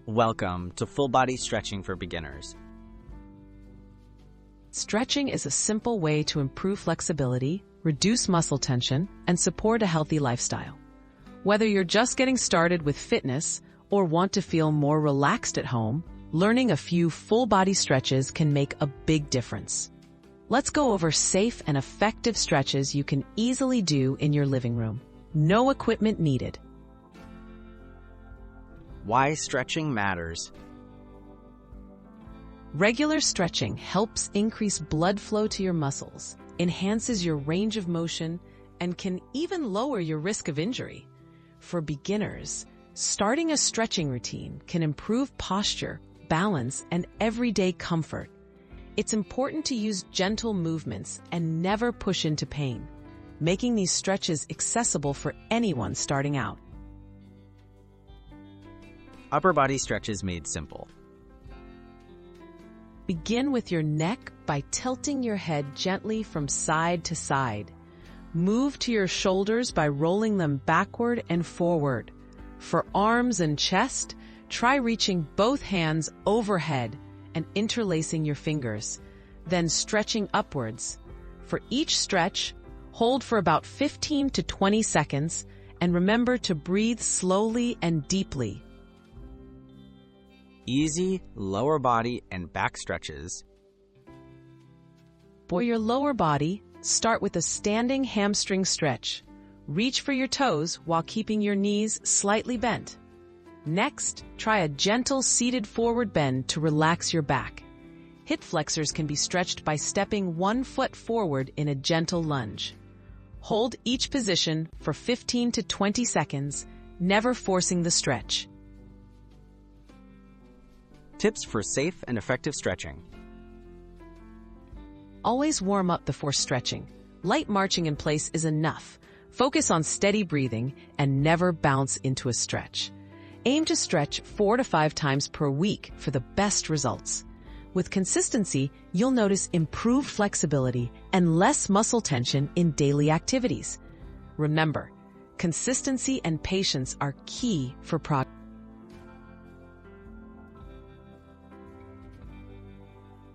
Welcome to Full Body Stretching for Beginners. Stretching is a simple way to improve flexibility, reduce muscle tension, and support a healthy lifestyle. Whether you're just getting started with fitness or want to feel more relaxed at home, learning a few full-body stretches can make a big difference. Let's go over safe and effective stretches you can easily do in your living room. No equipment needed. Why stretching matters. Regular stretching helps increase blood flow to your muscles, enhances your range of motion, and can even lower your risk of injury. For beginners, starting a stretching routine can improve posture, balance, and everyday comfort. It's important to use gentle movements and never push into pain, making these stretches accessible for anyone starting out. Upper body stretches made simple. Begin with your neck by tilting your head gently from side to side. Move to your shoulders by rolling them backward and forward. For arms and chest, try reaching both hands overhead and interlacing your fingers, then stretching upwards. For each stretch, hold for about 15 to 20 seconds and remember to breathe slowly and deeply. Easy lower body and back stretches. For your lower body, start with a standing hamstring stretch. Reach for your toes while keeping your knees slightly bent. Next, try a gentle seated forward bend to relax your back. Hip flexors can be stretched by stepping 1 foot forward in a gentle lunge. Hold each position for 15 to 20 seconds, never forcing the stretch. Tips for safe and effective stretching. Always warm up before stretching. Light marching in place is enough. Focus on steady breathing and never bounce into a stretch. Aim to stretch 4 to 5 times per week for the best results. With consistency, you'll notice improved flexibility and less muscle tension in daily activities. Remember, consistency and patience are key for progress.